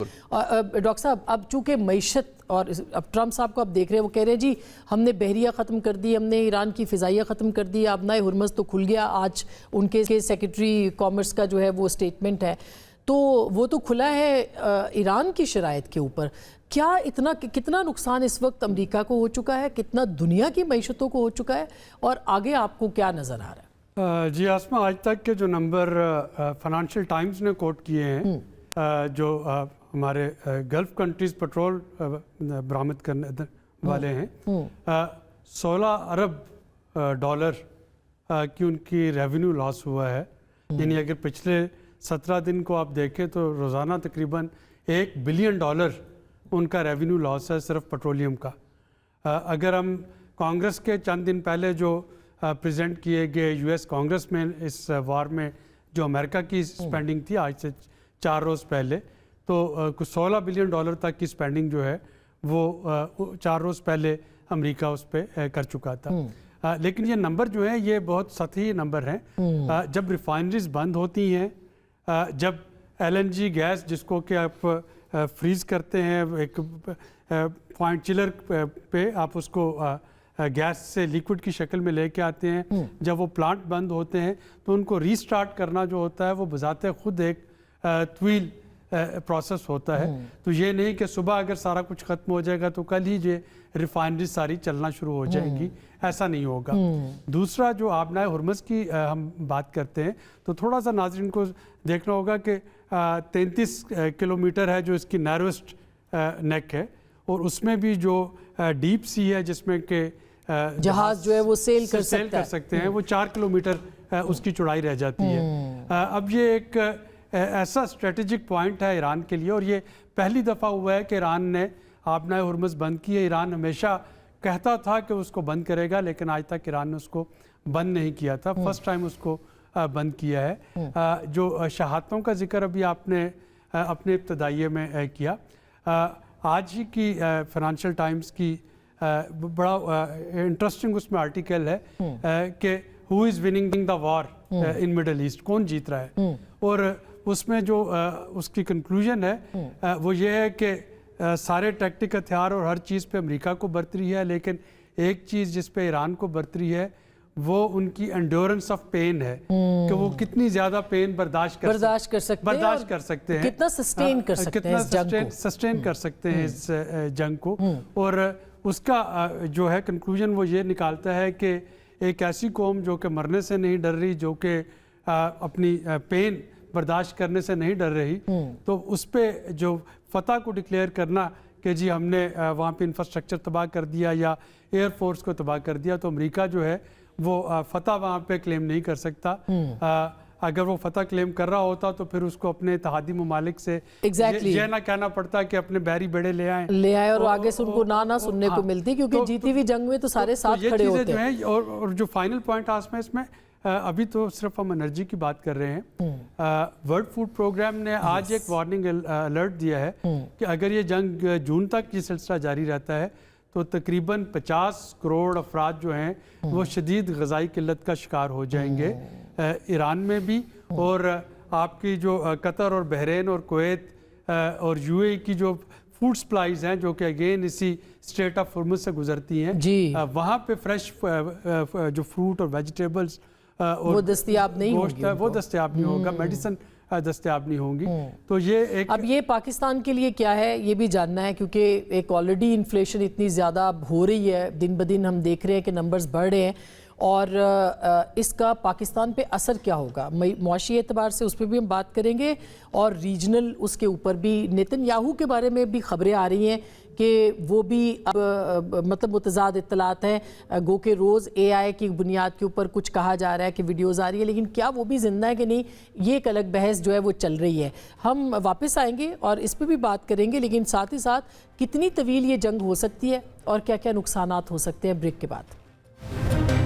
Doctor साहब, अब चूँकि मईशत और अब ट्रम्प साहब को आप देख रहे हैं, वो कह रहे हैं जी हमने बहरिया ख़त्म कर दी, हमने ईरान की फ़िज़ाइया ख़त्म कर दी, अब नए हुरमज़ तो खुल गया। आज उनके सेक्रेटरी कॉमर्स का जो है वो स्टेटमेंट है, तो वो तो खुला है ईरान की शराइत के ऊपर। क्या कितना नुकसान इस वक्त अमेरिका को हो चुका है, कितना दुनिया की मईशतों को हो चुका है, और आगे आपको क्या नज़र आ रहा है? जी आसमा, आज तक के जो नंबर फाइनेंशियल टाइम्स ने कोट किए हैं, जो हमारे गल्फ़ कंट्रीज़ पेट्रोल बरामद करने वाले हैं, 16 अरब डॉलर की उनकी रेवेन्यू लॉस हुआ है। यानी अगर पिछले 17 दिन को आप देखें तो रोज़ाना तकरीबन $1 बिलियन उनका रेवेन्यू लॉस है सिर्फ पेट्रोलियम का। अगर हम कांग्रेस के चंद दिन पहले जो प्रेजेंट किए गए यूएस कांग्रेस में इस वार में जो अमेरिका की स्पेंडिंग थी आज से 4 रोज़ पहले, तो कुछ $16 बिलियन तक की स्पेंडिंग जो है वो 4 रोज़ पहले अमेरिका उस पर कर चुका था। लेकिन ये नंबर जो है ये बहुत सतही नंबर हैं। जब रिफाइनरीज बंद होती हैं, जब LNG गैस जिसको कि आप फ्रीज़ करते हैं, एक पॉइंट चिलर पे आप उसको गैस से लिक्विड की शक्ल में लेके आते हैं, जब वो प्लांट बंद होते हैं तो उनको रीस्टार्ट करना जो होता है वो बजाते खुद एक तवील प्रोसेस होता है। तो ये नहीं कि सुबह अगर सारा कुछ ख़त्म हो जाएगा तो कल ही ये रिफाइनरी सारी चलना शुरू हो जाएगी, ऐसा नहीं होगा। दूसरा, जो आबनाए हुरमज़ की हम बात करते हैं तो थोड़ा सा नाज़रीन को देखना होगा कि 33 किलोमीटर है जो इसकी नैरोएस्ट नेक है, और उसमें भी जो डीप सी है जिसमें कि जहाज़ जो है वो सेल कर सकते हैं, वो 4 किलोमीटर उसकी चौड़ाई रह जाती है। अब ये एक ऐसा स्ट्रेटेजिक पॉइंट है ईरान के लिए, और ये पहली दफ़ा हुआ है कि ईरान ने आबनाए हुरमज़ बंद की है। ईरान हमेशा कहता था कि उसको बंद करेगा, लेकिन आज तक ईरान ने उसको बंद नहीं किया था। फर्स्ट टाइम उसको बंद किया है। जो शहादतों का जिक्र अभी आपने अपने इब्तदाइये में किया, आज ही की फाइनेंशियल टाइम्स की बड़ा इंटरेस्टिंग उसमें आर्टिकल है कि who is winning the war in middle east, कौन जीत रहा है। और उसमें जो उसकी कंक्लूजन है वो ये है कि सारे टैक्टिक हथियार और हर चीज़ पे अमेरिका को बरतरी है, लेकिन एक चीज़ जिस पे ईरान को बरतरी है वो उनकी एंड्योरेंस ऑफ पेन है, कि वो कितनी ज़्यादा पेन बर्दाश्त कर सकते हैं, कितना सस्टेन कर सकते हैं इस जंग को। और उसका जो है कंक्लूजन वो ये निकालता है कि एक ऐसी कौम जो कि मरने से नहीं डर रही, जो कि अपनी पेन बर्दाश्त करने से नहीं डर रही, तो उस पर जो फतह को डिक्लेयर करना कि जी हमने वहाँ पे इंफ्रास्ट्रक्चर तबाह कर दिया या एयरफोर्स को तबाह कर दिया, तो अमेरिका जो है वो फतह वहाँ पे क्लेम नहीं कर सकता। अगर वो फतह क्लेम कर रहा होता तो फिर उसको अपने इत्तेहादी ममालिक से ये ना कहना पड़ता कि अपने बहरी बेड़े ले आए, और आगे से उनको ना सुनने को मिलती, क्योंकि जीती हुई जंग में तो सारे साथ खड़े होते हैं। और जो फाइनल पॉइंट आसमें इसमें, अभी तो सिर्फ हम एनर्जी की बात कर रहे हैं। वर्ल्ड फूड प्रोग्राम ने आज एक वार्निंग अलर्ट दिया है कि अगर ये जंग जून तक ये सिलसिला जारी रहता है तो तकरीबन 50 करोड़ अफराद जो हैं वो शदीद ग़ज़ाई किल्लत का शिकार हो जाएंगे, ईरान में भी, और आपकी जो कतर और बहरीन और कुवैत और UAE की जो फूड सप्लाईज हैं जो कि अगेन इसी स्ट्रेट ऑफ हुरमुज़ से गुजरती हैं, वहाँ पे फ्रेश जो फ्रूट और वेजिटेबल्स वो दस्तयाब नहीं होगा, मेडिसिन दस्तयाब नहीं होंगी। तो ये एक, अब ये पाकिस्तान के लिए क्या है ये भी जानना है, क्योंकि एक ऑलरेडी इन्फ्लेशन इतनी ज़्यादा हो रही है, दिन ब दिन हम देख रहे हैं कि नंबर्स बढ़ रहे हैं, और इसका पाकिस्तान पे असर क्या होगा मुआशी एतबार से, उस पर भी हम बात करेंगे, और रीजनल उसके ऊपर भी नेतन्याहू के बारे में भी खबरें आ रही हैं कि वो भी अब मतलब मुतज़ाद इत्तलात हैं, गो के रोज़ AI की बुनियाद के ऊपर कुछ कहा जा रहा है कि वीडियोज़ आ रही है, लेकिन क्या वो भी ज़िंदा है कि नहीं, ये एक अलग बहस जो है वो चल रही है। हम वापस आएंगे और इस पर भी बात करेंगे, लेकिन साथ ही साथ कितनी तवील ये जंग हो सकती है और क्या क्या नुकसानात हो सकते हैं ब्रेक के बाद।